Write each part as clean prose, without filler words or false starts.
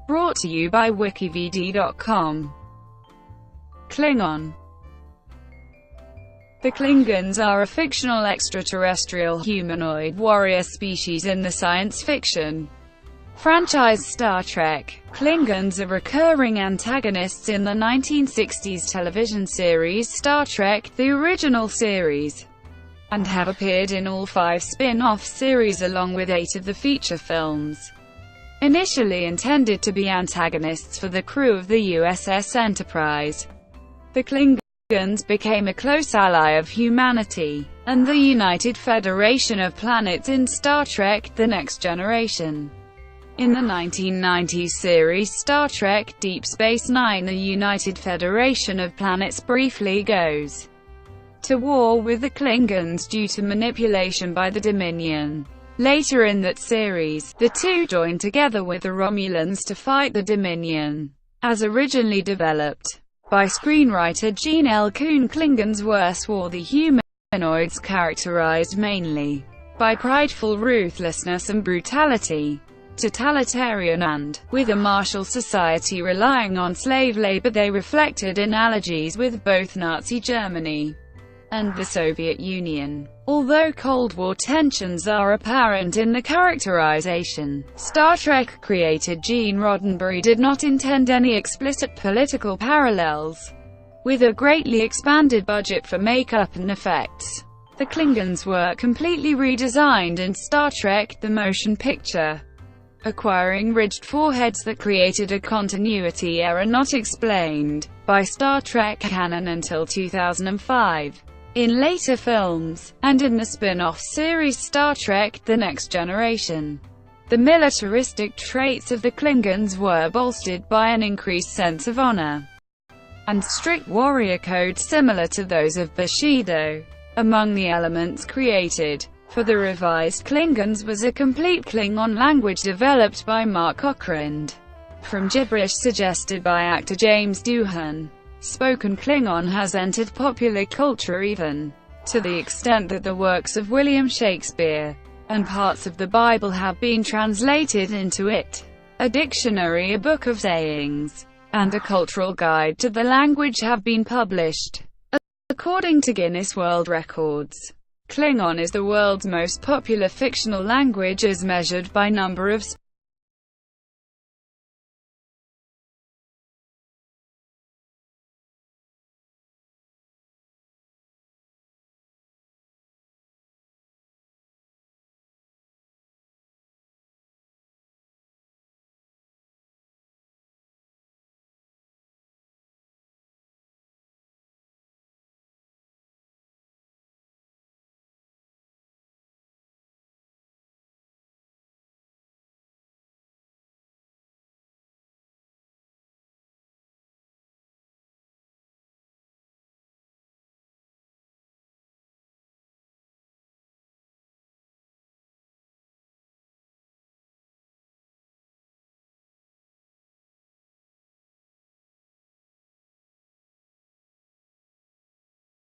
Brought to you by WikiVidi.com. Klingon. The Klingons are a fictional extraterrestrial humanoid warrior species in the science fiction franchise Star Trek. Klingons are recurring antagonists in the 1960s television series Star Trek, the original series, and have appeared in all 5 spin-off series along with 8 of the feature films. Initially intended to be antagonists for the crew of the USS Enterprise, the Klingons became a close ally of humanity and the United Federation of Planets in Star Trek: The Next Generation. In the 1990s series Star Trek: Deep Space Nine, the United Federation of Planets briefly goes to war with the Klingons due to manipulation by the Dominion. Later in that series, the two join together with the Romulans to fight the Dominion. As originally developed by screenwriter Gene L. Coon, Klingons were swarthy humanoids characterized mainly by prideful ruthlessness and brutality. Totalitarian and, with a martial society relying on slave labor, they reflected analogies with both Nazi Germany and the Soviet Union. Although Cold War tensions are apparent in the characterization, Star Trek creator Gene Roddenberry did not intend any explicit political parallels. With a greatly expanded budget for makeup and effects, the Klingons were completely redesigned in Star Trek: The Motion Picture, acquiring ridged foreheads that created a continuity error not explained by Star Trek canon until 2005. In later films, and in the spin-off series Star Trek: The Next Generation, the militaristic traits of the Klingons were bolstered by an increased sense of honor and strict warrior code similar to those of Bushido. Among the elements created for the revised Klingons was a complete Klingon language developed by Mark Okrand from gibberish suggested by actor James Doohan. Spoken Klingon has entered popular culture even to the extent that the works of William Shakespeare and parts of the Bible have been translated into it. A dictionary, a book of sayings, and a cultural guide to the language have been published. According to Guinness World Records, Klingon is the world's most popular fictional language as measured by number of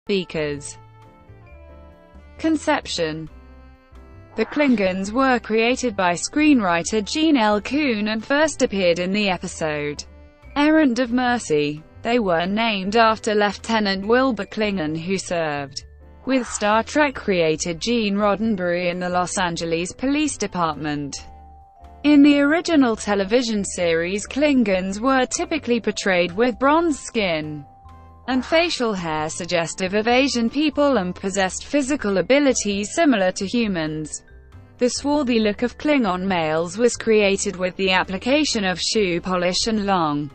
speakers. Conception. The Klingons were created by screenwriter Gene L. Coon and first appeared in the episode Errand of Mercy. They were named after Lieutenant Wilbur Klingon, who served with Star Trek creator Gene Roddenberry in the Los Angeles Police Department. In the original television series, Klingons were typically portrayed with bronze skin and facial hair suggestive of Asian people and possessed physical abilities similar to humans. The swarthy look of Klingon males was created with the application of shoe polish and long,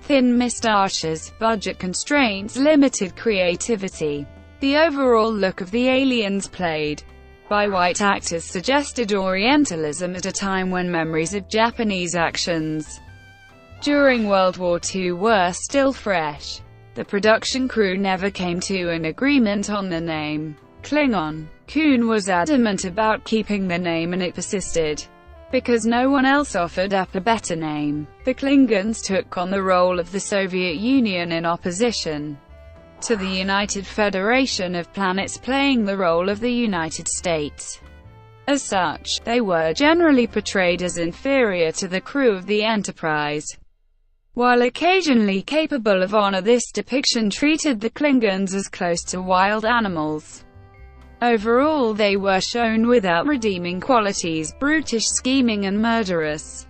thin moustaches. Budget constraints limited creativity. The overall look of the aliens played by white actors suggested Orientalism at a time when memories of Japanese actions during World War II were still fresh. The production crew never came to an agreement on the name Klingon. Coon was adamant about keeping the name and it persisted because no one else offered up a better name. The Klingons took on the role of the Soviet Union in opposition to the United Federation of Planets, playing the role of the United States. As such, they were generally portrayed as inferior to the crew of the Enterprise. While occasionally capable of honor, this depiction treated the Klingons as close to wild animals. Overall, they were shown without redeeming qualities, brutish, scheming and murderous.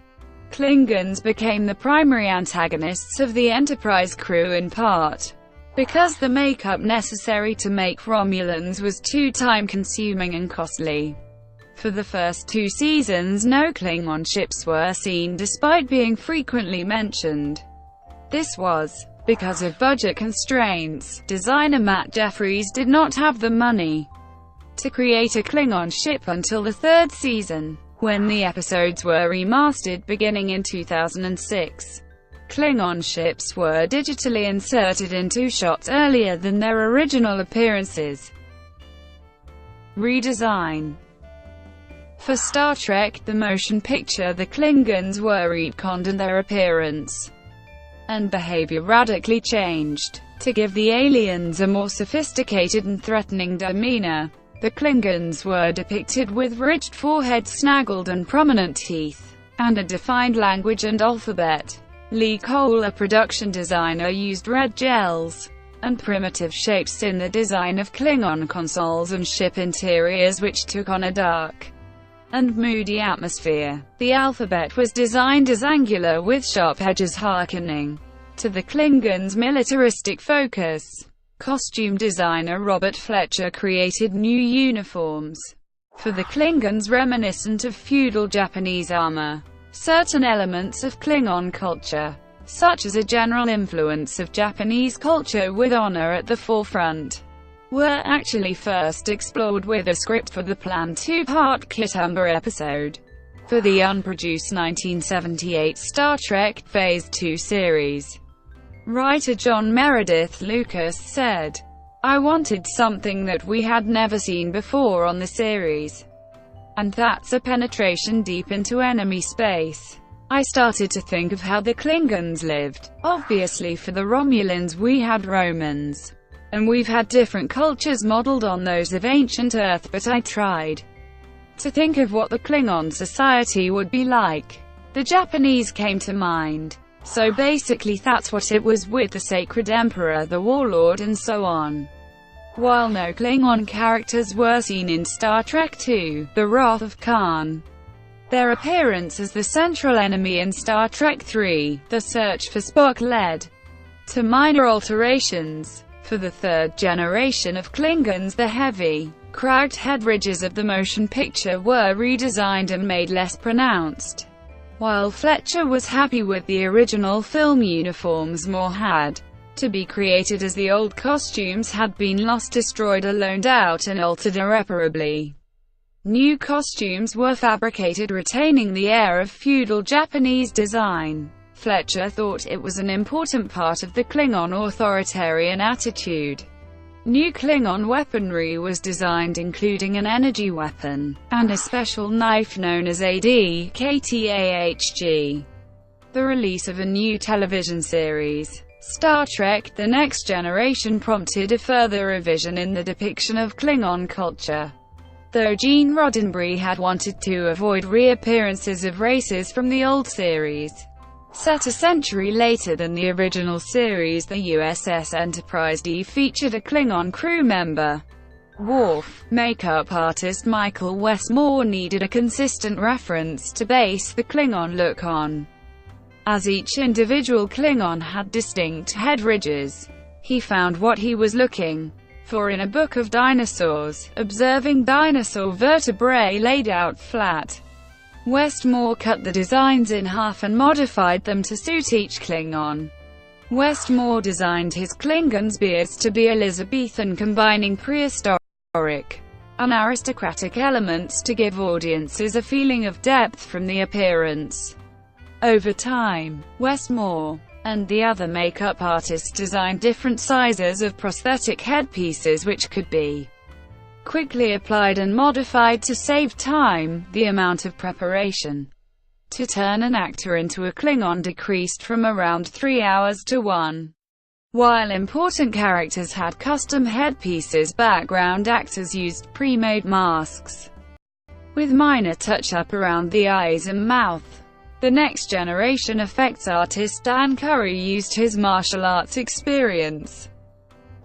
Klingons became the primary antagonists of the Enterprise crew in part because the makeup necessary to make Romulans was too time-consuming and costly. For the first 2 seasons, no Klingon ships were seen despite being frequently mentioned. This was because of budget constraints. Designer Matt Jeffries did not have the money to create a Klingon ship until the 3rd season, when the episodes were remastered beginning in 2006. Klingon ships were digitally inserted into shots earlier than their original appearances. Redesign. For Star Trek: The Motion Picture, the Klingons were retconned and their appearance and behavior radically changed. To give the aliens a more sophisticated and threatening demeanor, the Klingons were depicted with ridged foreheads, snaggled and prominent teeth, and a defined language and alphabet. Lee Cole, a production designer, used red gels and primitive shapes in the design of Klingon consoles and ship interiors, which took on a dark and moody atmosphere. The alphabet was designed as angular with sharp edges hearkening to the Klingons' militaristic focus. Costume designer Robert Fletcher created new uniforms for the Klingons reminiscent of feudal Japanese armor. Certain elements of Klingon culture, such as a general influence of Japanese culture with honor at the forefront, were actually first explored with a script for the planned 2-part Kitumber episode for the unproduced 1978 Star Trek Phase 2 series. Writer John Meredith Lucas said, "I wanted something that we had never seen before on the series. And that's a penetration deep into enemy space. I started to think of how the Klingons lived. Obviously for the Romulans we had Romans, and we've had different cultures modeled on those of ancient Earth, but I tried to think of what the Klingon society would be like. The Japanese came to mind. So basically that's what it was, with the Sacred Emperor, the Warlord and so on." While no Klingon characters were seen in Star Trek II: The Wrath of Khan, their appearance as the central enemy in Star Trek III: The Search for Spock led to minor alterations. For the 3rd generation of Klingons, the heavy, cracked head ridges of the motion picture were redesigned and made less pronounced. While Fletcher was happy with the original film uniforms, more had to be created as the old costumes had been lost, destroyed or loaned out and altered irreparably. New costumes were fabricated retaining the air of feudal Japanese design. Fletcher thought it was an important part of the Klingon authoritarian attitude. New Klingon weaponry was designed, including an energy weapon, and a special knife known as AD-KTAHG. The release of a new television series, Star Trek: The Next Generation, prompted a further revision in the depiction of Klingon culture. Though Gene Roddenberry had wanted to avoid reappearances of races from the old series, set a century later than the original series, the USS Enterprise featured a Klingon crew member, Worf. Makeup artist Michael Westmore needed a consistent reference to base the Klingon look on. As each individual Klingon had distinct head ridges, he found what he was looking for in a book of dinosaurs, observing dinosaur vertebrae laid out flat. Westmore cut the designs in half and modified them to suit each Klingon. Westmore designed his Klingons' beards to be Elizabethan, combining prehistoric and aristocratic elements to give audiences a feeling of depth from the appearance. Over time, Westmore and the other makeup artists designed different sizes of prosthetic headpieces which could be quickly applied and modified to save time. The amount of preparation to turn an actor into a Klingon decreased from around 3 hours to 1. While important characters had custom headpieces, background actors used pre-made masks. with minor touch-up around the eyes and mouth. The Next Generation effects artist Dan Curry used his martial arts experience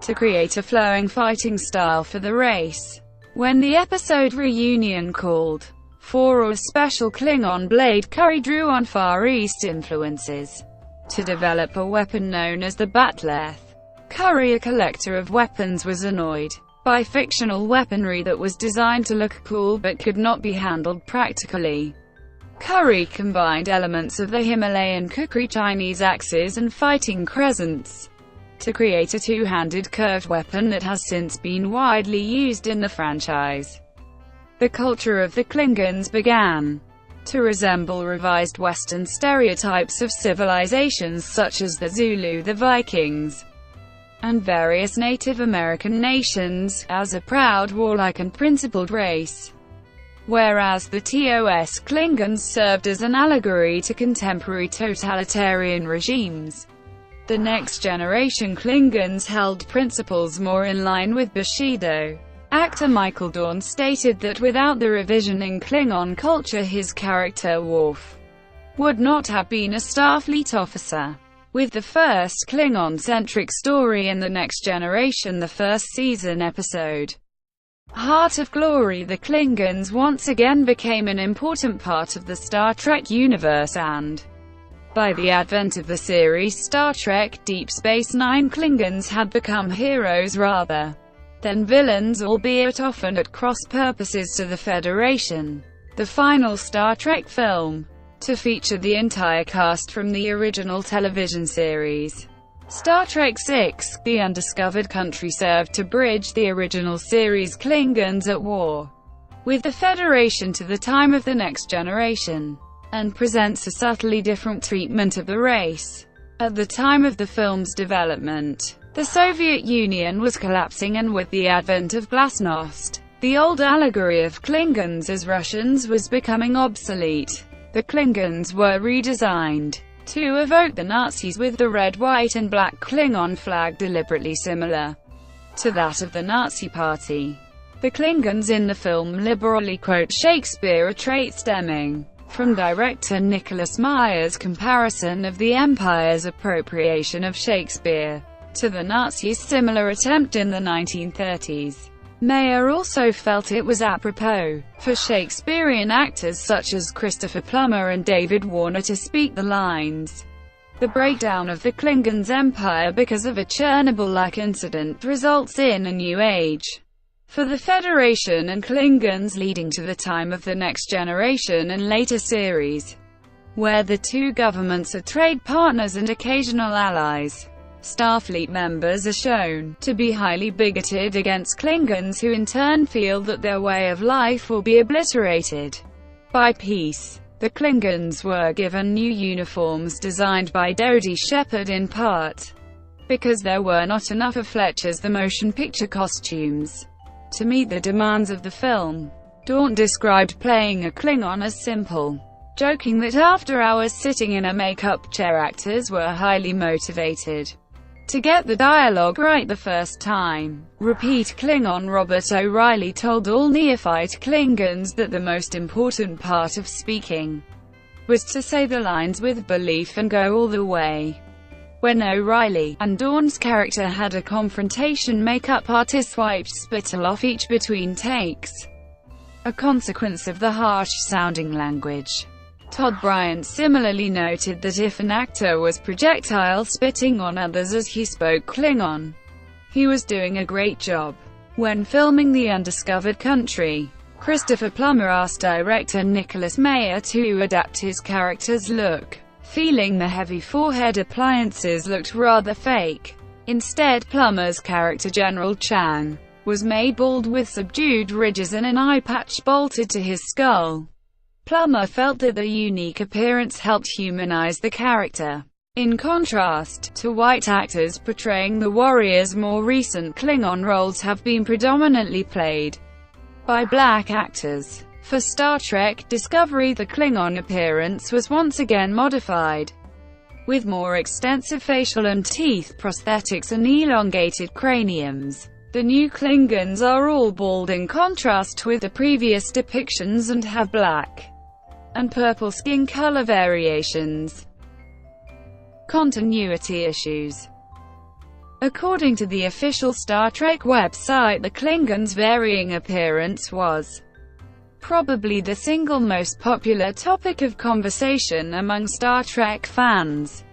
to create a flowing fighting style for the race. When the episode Reunion called for a special Klingon blade, Curry drew on Far East influences to develop a weapon known as the Batleth. Curry, a collector of weapons, was annoyed by fictional weaponry that was designed to look cool but could not be handled practically. Curry combined elements of the Himalayan kukri, Chinese axes and fighting crescents to create a two-handed curved weapon that has since been widely used in the franchise. The culture of the Klingons began to resemble revised Western stereotypes of civilizations such as the Zulu, the Vikings, and various Native American nations, as a proud, warlike and principled race, whereas the TOS Klingons served as an allegory to contemporary totalitarian regimes. The Next Generation Klingons held principles more in line with Bushido. Actor Michael Dorn stated that without the revision in Klingon culture, his character Worf would not have been a Starfleet officer. With the first Klingon-centric story in The Next Generation, the first season episode Heart of Glory, the Klingons once again became an important part of the Star Trek universe, and by the advent of the series Star Trek Deep Space Nine, Klingons had become heroes rather than villains, albeit often at cross purposes to the Federation. The final Star Trek film to feature the entire cast from the original television series Star Trek VI, The Undiscovered Country, served to bridge the original series Klingons at war with the Federation to the time of The Next Generation, and presents a subtly different treatment of the race. At the time of the film's development, the Soviet Union was collapsing, and with the advent of glasnost, the old allegory of Klingons as Russians was becoming obsolete. The Klingons were redesigned to evoke the Nazis, with the red, white and black Klingon flag deliberately similar to that of the Nazi Party. The Klingons in the film liberally quote Shakespeare, a trait stemming from director Nicholas Meyer's comparison of the Empire's appropriation of Shakespeare to the Nazis' similar attempt in the 1930s. Meyer also felt it was apropos for Shakespearean actors such as Christopher Plummer and David Warner to speak the lines. The breakdown of the Klingons' empire because of a Chernobyl-like incident results in a new age for the Federation and Klingons, leading to the time of The Next Generation and later series, where the two governments are trade partners and occasional allies. Starfleet members are shown to be highly bigoted against Klingons, who in turn feel that their way of life will be obliterated by peace. The Klingons were given new uniforms designed by Dodie Shepard, in part because there were not enough of Fletcher's The Motion Picture costumes to meet the demands of the film. Dorn described playing a Klingon as simple, joking that after hours sitting in a makeup chair, actors were highly motivated to get the dialogue right the first time. Repeat Klingon Robert O'Reilly told all neophyte Klingons that the most important part of speaking was to say the lines with belief and go all the way. When O'Reilly and Dorn's character had a confrontation, makeup artists wiped spittle off each between takes, a consequence of the harsh-sounding language. Todd Bryant similarly noted that if an actor was projectile spitting on others as he spoke Klingon, he was doing a great job. When filming The Undiscovered Country, Christopher Plummer asked director Nicholas Meyer to adapt his character's look, feeling the heavy forehead appliances looked rather fake. Instead, Plummer's character General Chang was made bald with subdued ridges and an eye patch bolted to his skull. Plummer felt that the unique appearance helped humanize the character. In contrast to white actors portraying the warriors, more recent Klingon roles have been predominantly played by black actors. For Star Trek Discovery, the Klingon appearance was once again modified, with more extensive facial and teeth prosthetics and elongated craniums. The new Klingons are all bald in contrast with the previous depictions and have black and purple skin color variations. Continuity issues. According to the official Star Trek website, the Klingons' varying appearance was probably the single most popular topic of conversation among Star Trek fans,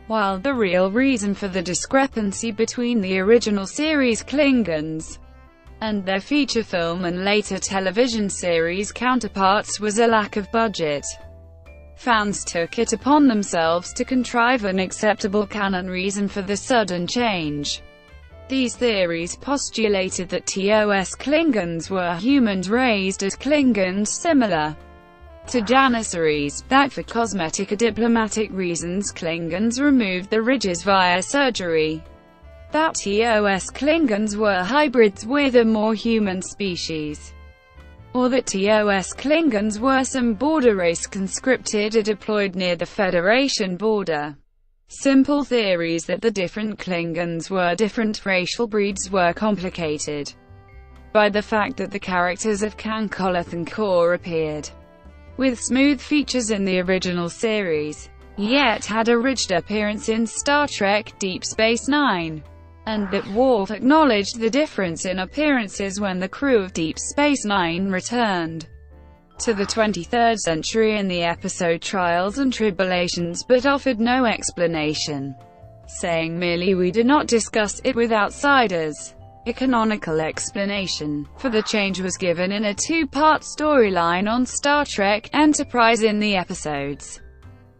while the real reason for the discrepancy between the original series Klingons and their feature film and later television series counterparts was a lack of budget. Fans took it upon themselves to contrive an acceptable canon reason for the sudden change. These theories postulated that TOS Klingons were humans raised as Klingons similar to Janissaries, that for cosmetic or diplomatic reasons Klingons removed the ridges via surgery, that TOS Klingons were hybrids with a more human species, or that TOS Klingons were some border race conscripted or deployed near the Federation border. Simple theories that the different Klingons were different racial breeds were complicated by the fact that the characters of Khan, Koloth and Kor appeared with smooth features in the original series, yet had a ridged appearance in Star Trek Deep Space Nine, and that Worf acknowledged the difference in appearances when the crew of Deep Space Nine returned to the 23rd century in the episode Trials and Tribulations, but offered no explanation, saying merely, "We do not discuss it with outsiders." A canonical explanation for the change was given in a two-part storyline on Star Trek Enterprise in the episodes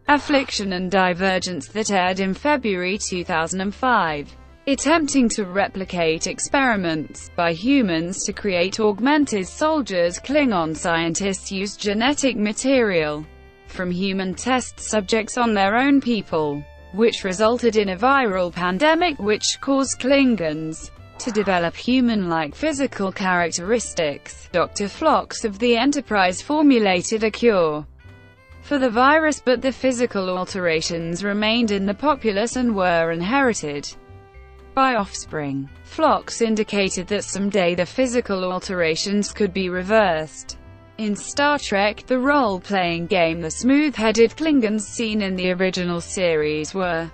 Affliction and Divergence that aired in February 2005. Attempting to replicate experiments by humans to create augmented soldiers, Klingon scientists used genetic material from human test subjects on their own people, which resulted in a viral pandemic which caused Klingons to develop human-like physical characteristics. Dr. Phlox of the Enterprise formulated a cure for the virus, but the physical alterations remained in the populace and were inherited by offspring. Phlox indicated that someday the physical alterations could be reversed. In Star Trek, the role-playing game, the smooth-headed Klingons seen in the original series were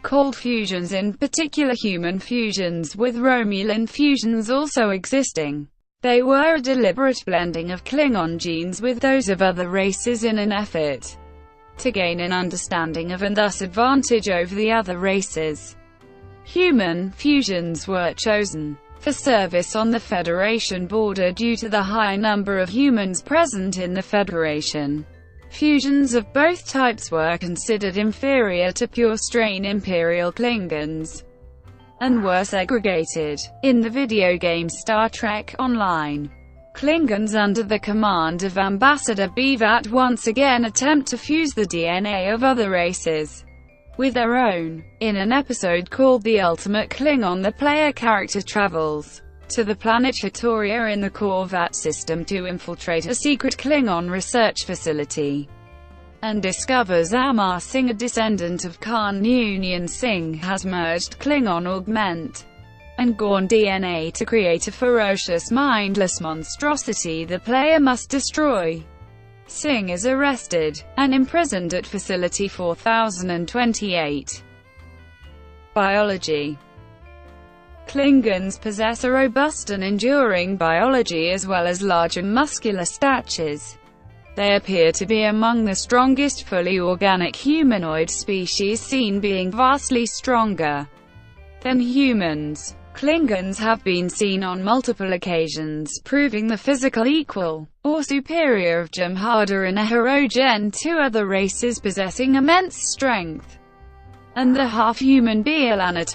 called fusions, in particular human fusions, with Romulan fusions also existing. They were a deliberate blending of Klingon genes with those of other races in an effort to gain an understanding of and thus advantage over the other races. Human fusions were chosen for service on the Federation border due to the high number of humans present in the Federation. Fusions of both types were considered inferior to pure-strain Imperial Klingons and were segregated. In the video game Star Trek Online, Klingons under the command of Ambassador Bevat once again attempt to fuse the DNA of other races with their own. In an episode called The Ultimate Klingon, the player character travels to the planet Shatoria in the Korvat system to infiltrate a secret Klingon research facility, and discovers Amar Singh, a descendant of Khan Noonien Singh, has merged Klingon augment and Gorn DNA to create a ferocious, mindless monstrosity the player must destroy. Singh is arrested and imprisoned at Facility 4028. Biology. Klingons possess a robust and enduring biology as well as large and muscular statures. They appear to be among the strongest fully organic humanoid species seen, being vastly stronger than humans. Klingons have been seen on multiple occasions, proving the physical equal or superior of Jem'Hadar and Ahrogen, two other races possessing immense strength, and the half-human B'Elanna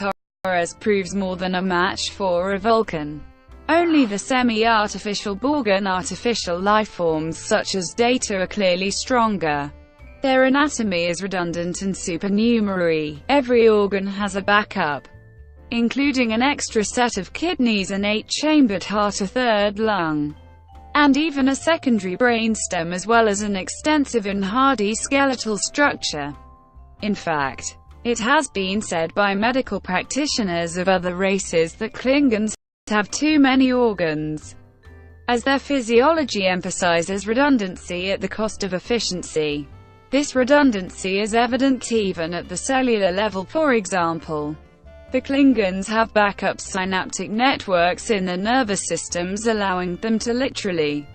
Torres proves more than a match for a Vulcan. Only the semi-artificial Borg and artificial lifeforms such as Data are clearly stronger. Their anatomy is redundant and supernumerary. Every organ has a backup, including an extra set of kidneys, an 8-chambered heart, a third lung, and even a secondary brainstem, as well as an extensive and hardy skeletal structure. In fact, it has been said by medical practitioners of other races that Klingons have too many organs, as their physiology emphasizes redundancy at the cost of efficiency. This redundancy is evident even at the cellular level. For example, the Klingons have backup synaptic networks in their nervous systems, allowing them to literally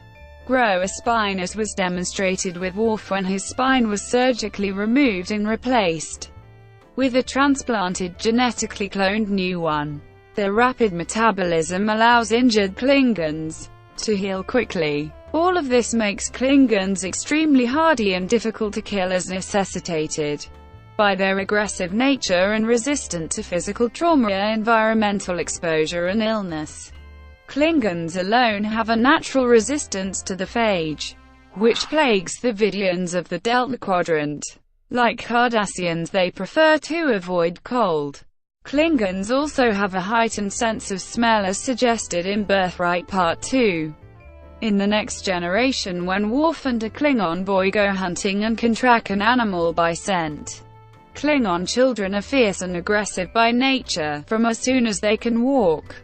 grow a spine, as was demonstrated with Worf when his spine was surgically removed and replaced with a transplanted, genetically cloned new one. Their rapid metabolism allows injured Klingons to heal quickly. All of this makes Klingons extremely hardy and difficult to kill, as necessitated by their aggressive nature and resistant to physical trauma, environmental exposure and illness. Klingons alone have a natural resistance to the phage, which plagues the Vidians of the Delta Quadrant. Like Cardassians, they prefer to avoid cold. Klingons also have a heightened sense of smell, as suggested in Birthright Part 2. In The Next Generation, when Worf and a Klingon boy go hunting and can track an animal by scent, Klingon children are fierce and aggressive by nature, from as soon as they can walk.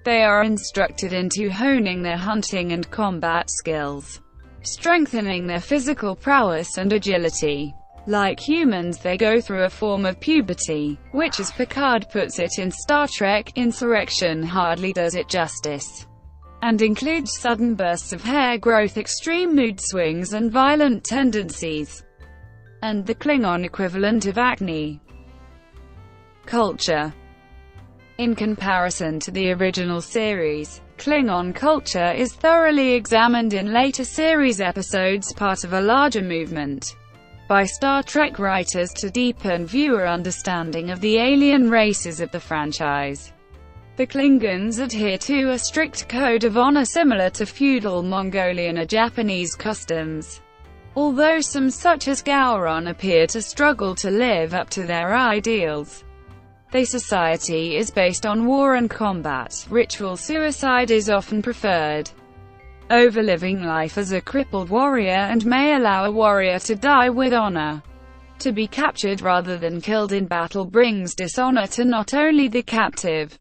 They are instructed into honing their hunting and combat skills, strengthening their physical prowess and agility. Like humans, they go through a form of puberty, which, as Picard puts it in Star Trek, Insurrection hardly does it justice, and includes sudden bursts of hair growth, extreme mood swings, and violent tendencies, and the Klingon equivalent of acne. Culture. In comparison to the original series, Klingon culture is thoroughly examined in later series episodes, part of a larger movement by Star Trek writers to deepen viewer understanding of the alien races of the franchise. The Klingons adhere to a strict code of honor similar to feudal Mongolian or Japanese customs, although some, such as Gowron, appear to struggle to live up to their ideals. Their society is based on war and combat. Ritual suicide is often preferred over living life as a crippled warrior, and may allow a warrior to die with honor. To be captured rather than killed in battle brings dishonor to not only the captive,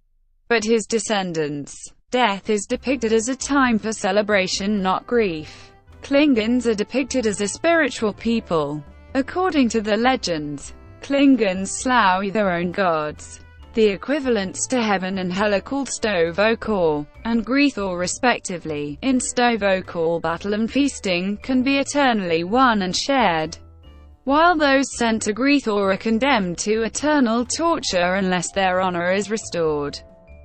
but his descendants. Death is depicted as a time for celebration, not grief. Klingons are depicted as a spiritual people. According to the legends, Klingons slough their own gods. The equivalents to heaven and hell are called Sto-Vo-Kor and Greethor respectively. In Sto-Vo-Kor, battle and feasting can be eternally won and shared, while those sent to Greethor are condemned to eternal torture unless their honor is restored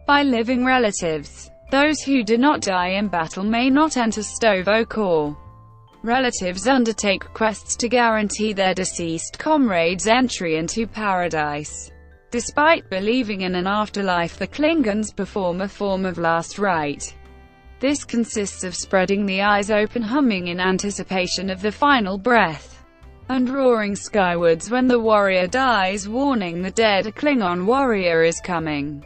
by living relatives. Those who do not die in battle may not enter Sto-Vo-Kor. Relatives undertake quests to guarantee their deceased comrades' entry into paradise. Despite believing in an afterlife, the Klingons perform a form of last rite. This consists of spreading the eyes open, humming in anticipation of the final breath, and roaring skywards when the warrior dies, warning the dead a Klingon warrior is coming.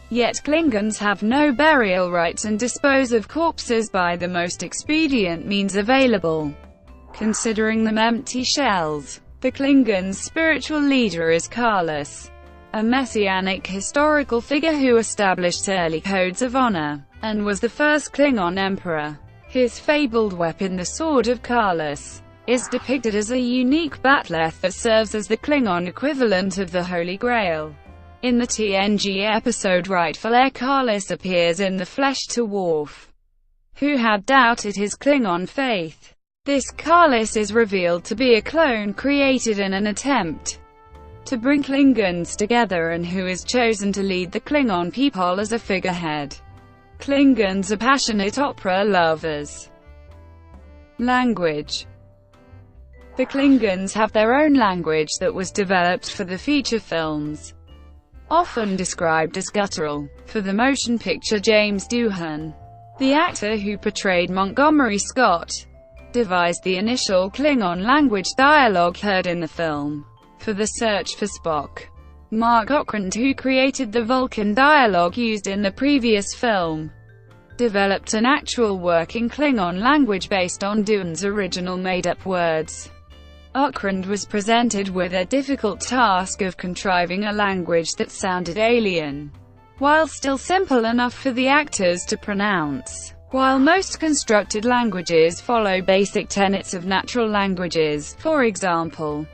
Yet Klingons have no burial rites and dispose of corpses by the most expedient means available, considering them empty shells. The Klingons' spiritual leader is Carlos, a messianic historical figure who established early codes of honor, and was the first Klingon emperor. His fabled weapon, the Sword of Carlos, is depicted as a unique bat'leth that serves as the Klingon equivalent of the Holy Grail. In the TNG episode Rightful Heir, Carlos appears in the flesh to Worf, who had doubted his Klingon faith. This Carlos is revealed to be a clone created in an attempt to bring Klingons together, and who is chosen to lead the Klingon people as a figurehead. Klingons are passionate opera lovers. Language. The Klingons have their own language that was developed for the feature films, often described as guttural. For the motion picture, James Doohan, the actor who portrayed Montgomery Scott, devised the initial Klingon language dialogue heard in the film. For The Search for Spock, Mark Okrand, who created the Vulcan dialogue used in the previous film, developed an actual working Klingon language based on Doohan's original made-up words. Okrand was presented with a difficult task of contriving a language that sounded alien. while still simple enough for the actors to pronounce. While most constructed languages follow basic tenets of natural languages, for example,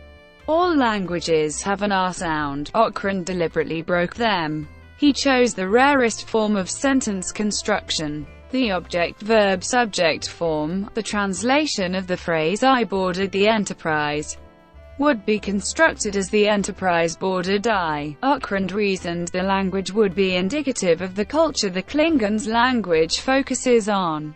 all languages have an R sound, Ockrent deliberately broke them. He chose the rarest form of sentence construction, the object-verb-subject form. The translation of the phrase "I boarded the Enterprise" would be constructed as "the Enterprise boarded I." Ockrent reasoned the language would be indicative of the culture the Klingons' language focuses on.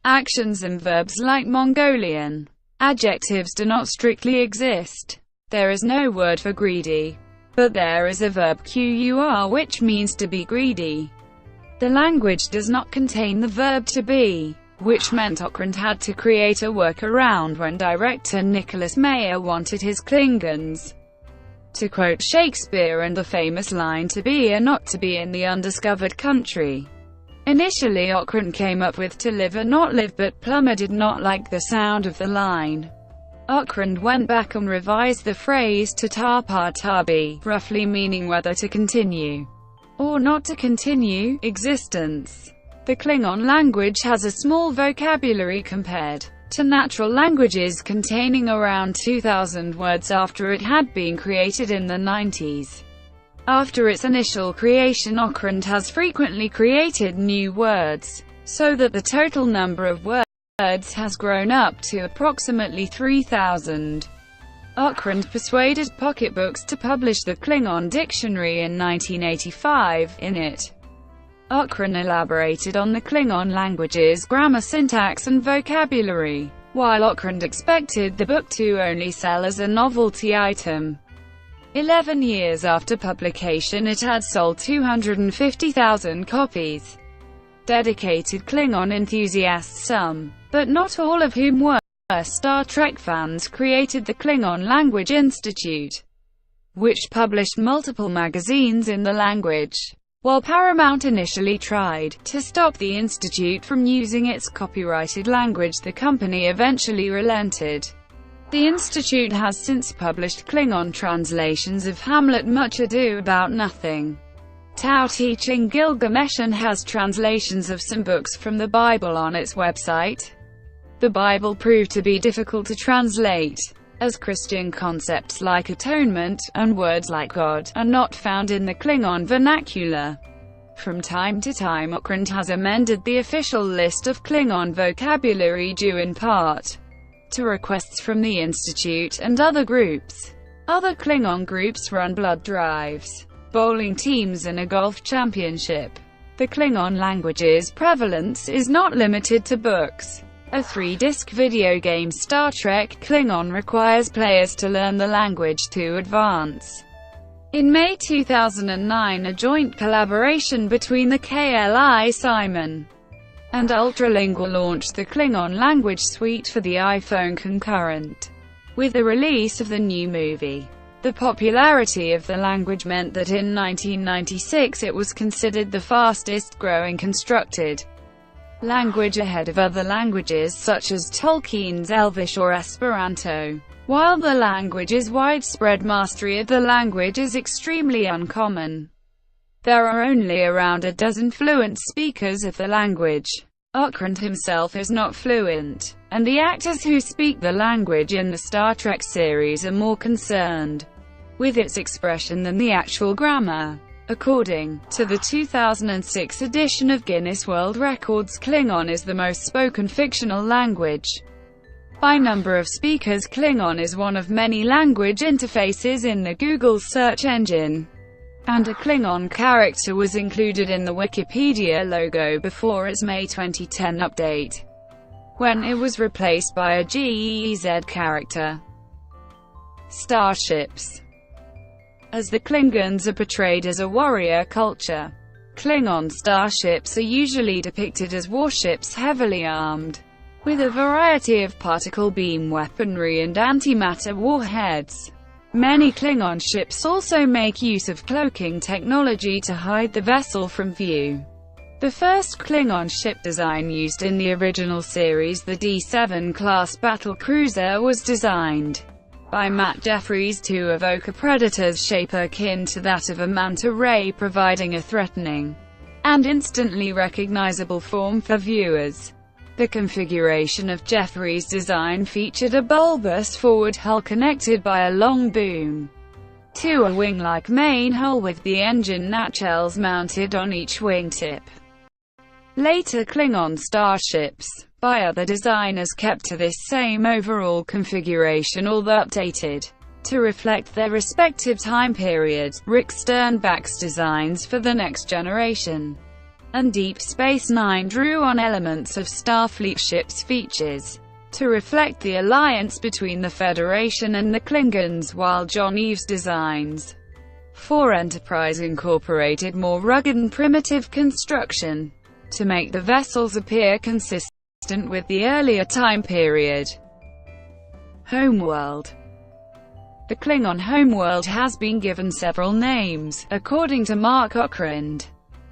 Actions and verbs like Mongolian. Adjectives do not strictly exist. There is no word for greedy, but there is a verb qur which means to be greedy. The language does not contain the verb to be, which meant Ockrent had to create a workaround when director Nicholas Meyer wanted his Klingons to quote Shakespeare and the famous line "to be or not to be in the undiscovered country." Initially Ockrent came up with "to live or not live," but Plummer did not like the sound of the line. Ockrent went back and revised the phrase to "tarpa tabi," roughly meaning whether to continue or not to continue existence. The Klingon language has a small vocabulary compared to natural languages, containing around 2,000 words after it had been created in the 90s. After its initial creation, Ockrent has frequently created new words, so that the total number of words has grown up to approximately 3,000. Ockrent persuaded Pocketbooks to publish the Klingon Dictionary in 1985. In it, Ockrent elaborated on the Klingon language's grammar, syntax, and vocabulary. While Ockrent expected the book to only sell as a novelty item, 11 years after publication it had sold 250,000 copies. Dedicated Klingon enthusiasts, some, but not all of whom were Star Trek fans, created the Klingon Language Institute, which published multiple magazines in the language. While Paramount initially tried to stop the institute from using its copyrighted language, the company eventually relented. The institute has since published Klingon translations of Hamlet, Much Ado About Nothing, Tao Te Ching, Gilgamesh, and has translations of some books from the Bible on its website. The Bible proved to be difficult to translate, as Christian concepts like atonement, and words like God, are not found in the Klingon vernacular. From time to time Ockrent has amended the official list of Klingon vocabulary, due in part to requests from the Institute and other groups. Other Klingon groups run blood drives, bowling teams, and a golf championship. The Klingon language's prevalence is not limited to books. A 3-disc video game, Star Trek Klingon, requires players to learn the language to advance. In May 2009, a joint collaboration between the KLI Simon and Ultralingual launched the Klingon language suite for the iPhone concurrent with the release of the new movie. The popularity of the language meant that in 1996 it was considered the fastest-growing constructed language, ahead of other languages such as Tolkien's Elvish or Esperanto. While the language's widespread mastery of the language is extremely uncommon, there are only around a dozen fluent speakers of the language. Ockrent himself is not fluent, and the actors who speak the language in the Star Trek series are more concerned with its expression than the actual grammar. According to the 2006 edition of Guinness World Records, Klingon is the most spoken fictional language. By number of speakers, Klingon is one of many language interfaces in the Google search engine, and a Klingon character was included in the Wikipedia logo before its May 2010 update, when it was replaced by a GEZ character. Starships. As the Klingons are portrayed as a warrior culture, Klingon starships are usually depicted as warships heavily armed, with a variety of particle beam weaponry and antimatter warheads. Many Klingon ships also make use of cloaking technology to hide the vessel from view. The first Klingon ship design used in the original series, the D-7 class battlecruiser, was designed by Matt Jeffries to evoke a predator's shape akin to that of a manta ray, providing a threatening and instantly recognizable form for viewers. The configuration of Jeffries' design featured a bulbous forward hull connected by a long boom to a wing-like main hull with the engine nacelles mounted on each wingtip. Later Klingon starships, by other designers, kept to this same overall configuration, although updated to reflect their respective time periods. Rick Sternbach's designs for The Next Generation and Deep Space Nine drew on elements of Starfleet ships' features to reflect the alliance between the Federation and the Klingons, while John Eaves' designs for Enterprise incorporated more rugged and primitive construction to make the vessels appear consistent with the earlier time period. Homeworld. The Klingon Homeworld has been given several names. According to Mark Okrand,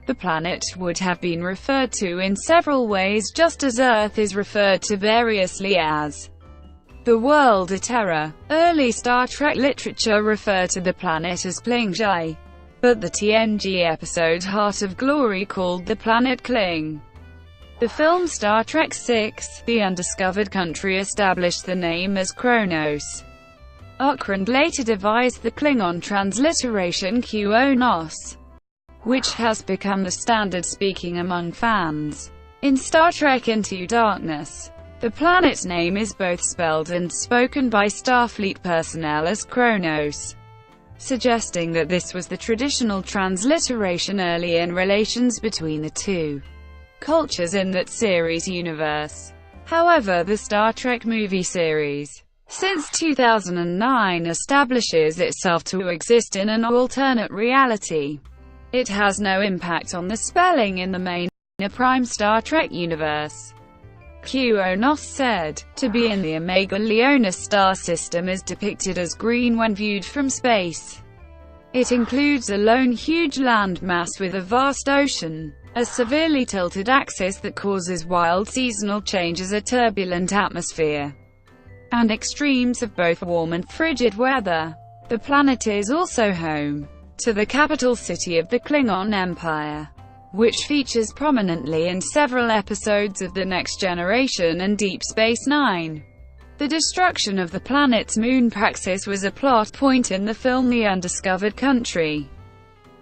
the planet would have been referred to in several ways, just as Earth is referred to variously as the World of Terror. Early Star Trek literature referred to the planet as Klingji, but the TNG episode Heart of Glory called the planet Kling. The film Star Trek VI: The Undiscovered Country established the name as Kronos. Okrand later devised the Klingon transliteration Qonos, which has become the standard speaking among fans. In Star Trek Into Darkness, the planet's name is both spelled and spoken by Starfleet personnel as Kronos, suggesting that this was the traditional transliteration early in relations between the two cultures in that series universe. However, the Star Trek movie series, since 2009, establishes itself to exist in an alternate reality. It has no impact on the spelling in the main Prime Star Trek universe. Qonos said, to be in the Omega Leonis star system is depicted as green when viewed from space. It includes a lone huge landmass with a vast ocean, a severely tilted axis that causes wild seasonal changes, a turbulent atmosphere, and extremes of both warm and frigid weather. The planet is also home to the capital city of the Klingon Empire, which features prominently in several episodes of The Next Generation and Deep Space Nine. The destruction of the planet's moon Praxis was a plot point in the film The Undiscovered Country.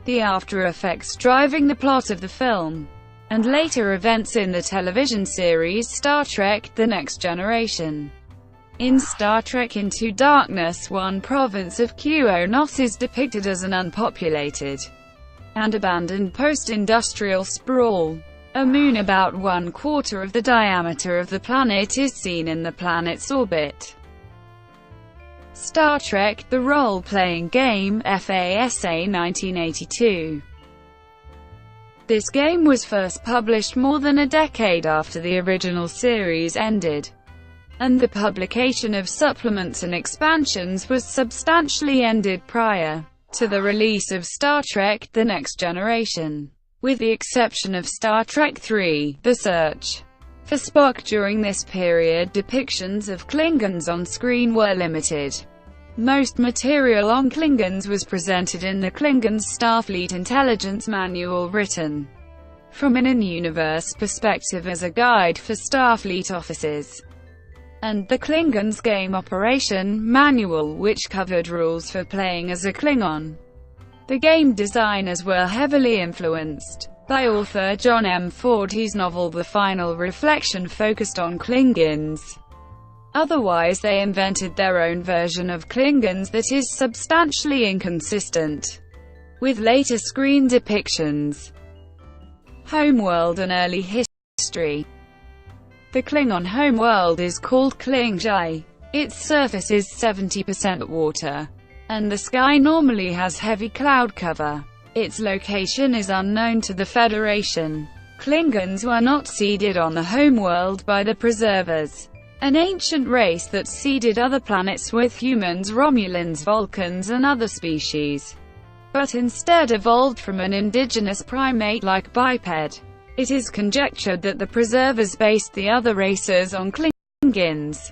The after-effects driving the plot of the film, and later events in the television series Star Trek: The Next Generation. In Star Trek Into Darkness, one province of Qonos is depicted as an unpopulated and abandoned post-industrial sprawl. A moon about 1/4 of the diameter of the planet is seen in the planet's orbit. Star Trek: The Role-Playing Game, FASA 1982. This game was first published more than a decade after the original series ended, and the publication of supplements and expansions was substantially ended prior to the release of Star Trek: The Next Generation. With the exception of Star Trek III: The Search for Spock, during this period depictions of Klingons on screen were limited. Most material on Klingons was presented in the Klingons Starfleet Intelligence Manual, written from an in-universe perspective as a guide for Starfleet officers, and the Klingons Game Operation Manual, which covered rules for playing as a Klingon. The game designers were heavily influenced by author John M. Ford, whose novel The Final Reflection focused on Klingons. Otherwise, they invented their own version of Klingons that is substantially inconsistent with later screen depictions. Homeworld and early history. The Klingon homeworld is called Klingji. Its surface is 70% water, and the sky normally has heavy cloud cover. Its location is unknown to the Federation. Klingons were not seeded on the homeworld by the Preservers, an ancient race that seeded other planets with humans, Romulans, Vulcans, and other species, but instead evolved from an indigenous primate-like biped. It is conjectured that the Preservers based the other races on Klingons,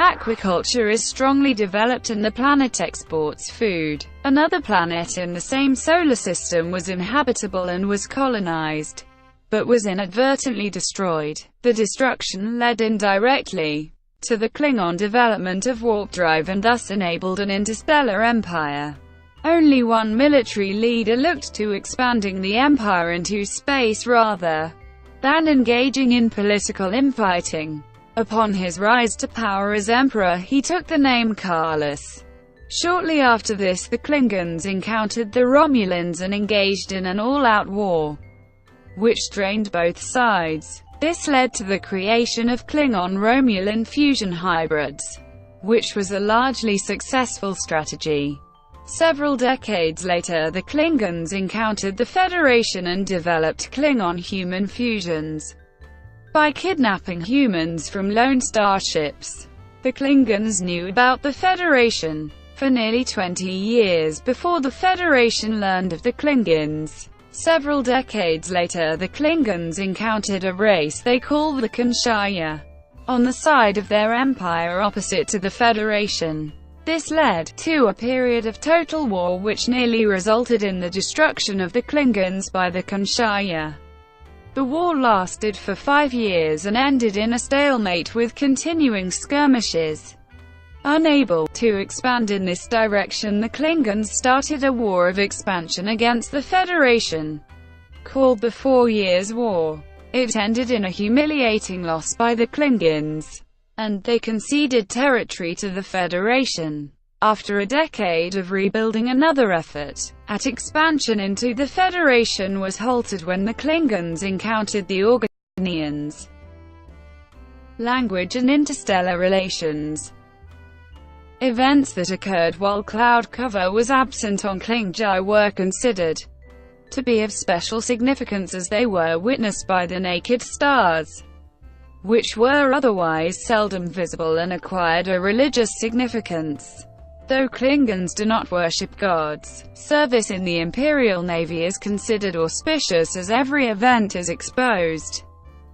Aquaculture is strongly developed and the planet exports food. Another planet in the same solar system was inhabitable and was colonized, but was inadvertently destroyed. The destruction led indirectly to the Klingon development of warp drive and thus enabled an interstellar empire. Only one military leader looked to expanding the empire into space rather than engaging in political infighting. Upon his rise to power as emperor, he took the name Carlos. Shortly after this, the Klingons encountered the Romulans and engaged in an all-out war, which drained both sides. This led to the creation of Klingon-Romulan fusion hybrids, which was a largely successful strategy. Several decades later, the Klingons encountered the Federation and developed Klingon-human fusions by kidnapping humans from lone starships. The Klingons knew about the Federation for nearly 20 years before the Federation learned of the Klingons. Several decades later, the Klingons encountered a race they called the Kanshaya on the side of their empire opposite to the Federation. This led to a period of total war which nearly resulted in the destruction of the Klingons by the Kanshaya. The war lasted for 5 years and ended in a stalemate with continuing skirmishes. Unable to expand in this direction, the Klingons started a war of expansion against the Federation, called the 4 Years' War. It ended in a humiliating loss by the Klingons, and they conceded territory to the Federation. After a decade of rebuilding, another effort at expansion into the Federation was halted when the Klingons encountered the Organians. Language and interstellar relations. Events that occurred while cloud cover was absent on Klingjai were considered to be of special significance as they were witnessed by the naked stars, which were otherwise seldom visible, and acquired a religious significance. Though Klingons do not worship gods, service in the Imperial Navy is considered auspicious as every event is exposed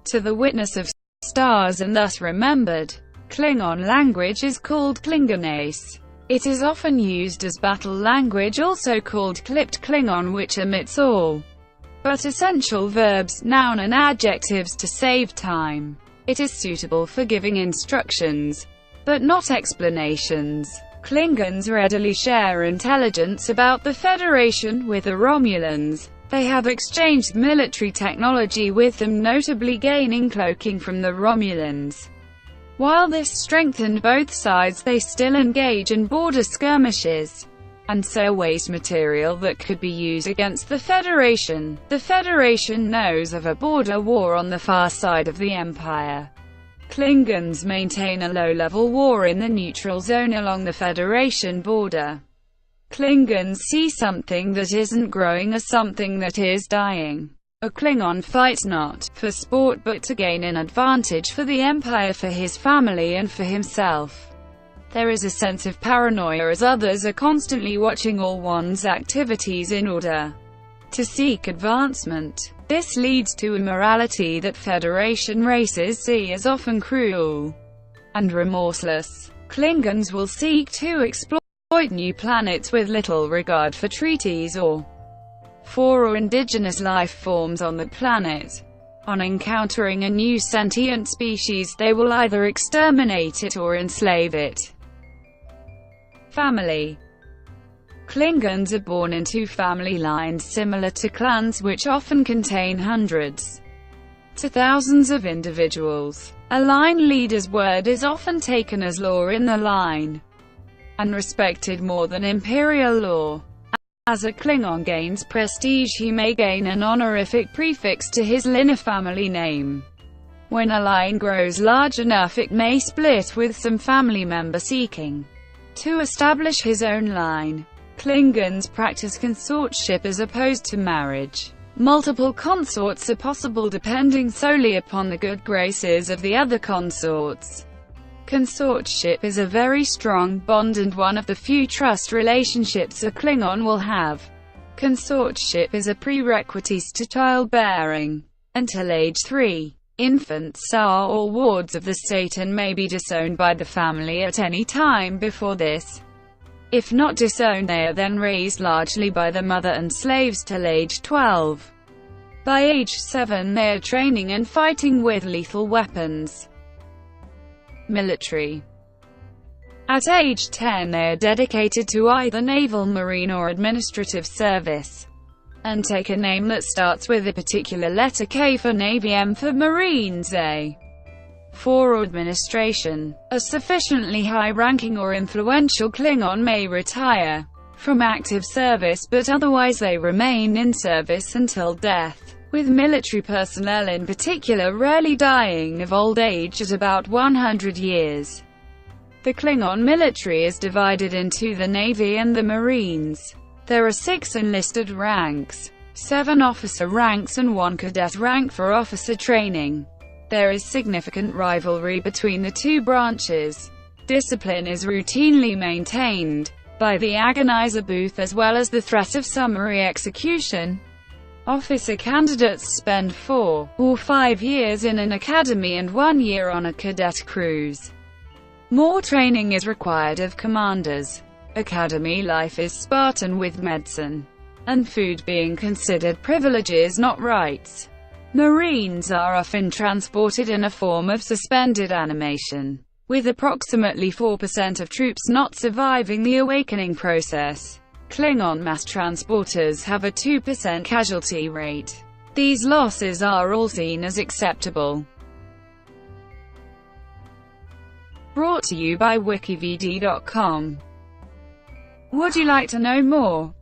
to the witness of stars and thus remembered. Klingon language is called Klingonese. It is often used as battle language, also called clipped Klingon, which omits all but essential verbs, noun and adjectives to save time. It is suitable for giving instructions, but not explanations. Klingons readily share intelligence about the Federation with the Romulans. They have exchanged military technology with them, notably gaining cloaking from the Romulans. While this strengthened both sides, they still engage in border skirmishes, and so waste material that could be used against the Federation. The Federation knows of a border war on the far side of the Empire. Klingons maintain a low-level war in the neutral zone along the Federation border. Klingons see something that isn't growing as something that is dying. A Klingon fights not for sport but to gain an advantage for the Empire, for his family and for himself. There is a sense of paranoia as others are constantly watching all one's activities in order to seek advancement. This leads to a morality that Federation races see as often cruel and remorseless. Klingons will seek to exploit new planets with little regard for treaties or indigenous life forms on the planet. On encountering a new sentient species, they will either exterminate it or enslave it. Family. Klingons are born into family lines similar to clans, which often contain hundreds to thousands of individuals. A line leader's word is often taken as law in the line, and respected more than imperial law. As a Klingon gains prestige, he may gain an honorific prefix to his linear family name. When a line grows large enough, it may split, with some family member seeking to establish his own line. Klingons practice consortship as opposed to marriage. Multiple consorts are possible depending solely upon the good graces of the other consorts. Consortship is a very strong bond and one of the few trust relationships a Klingon will have. Consortship is a prerequisite to childbearing. Until age 3, Infants are all wards of the state and may be disowned by the family at any time before this. If not disowned, they are then raised largely by the mother and slaves till age 12. By age 7 they are training and fighting with lethal weapons. Military. At age 10 they are dedicated to either naval, marine or administrative service, and take a name that starts with a particular letter: K for Navy, M for Marines, A for administration. A sufficiently high-ranking or influential Klingon may retire from active service, but otherwise they remain in service until death, with military personnel in particular rarely dying of old age at about 100 years. The Klingon military is divided into the Navy and the Marines. There are 6 enlisted ranks, 7 officer ranks and 1 cadet rank for officer training. There is significant rivalry between the two branches. Discipline is routinely maintained by the agonizer booth as well as the threat of summary execution. Officer candidates spend 4 or 5 years in an academy and 1 year on a cadet cruise. More training is required of commanders. Academy life is Spartan, with medicine and food being considered privileges, not rights. Marines are often transported in a form of suspended animation, with approximately 4% of troops not surviving the awakening process. Klingon mass transporters have a 2% casualty rate. These losses are all seen as acceptable. Brought to you by WikiVidi.com. Would you like to know more?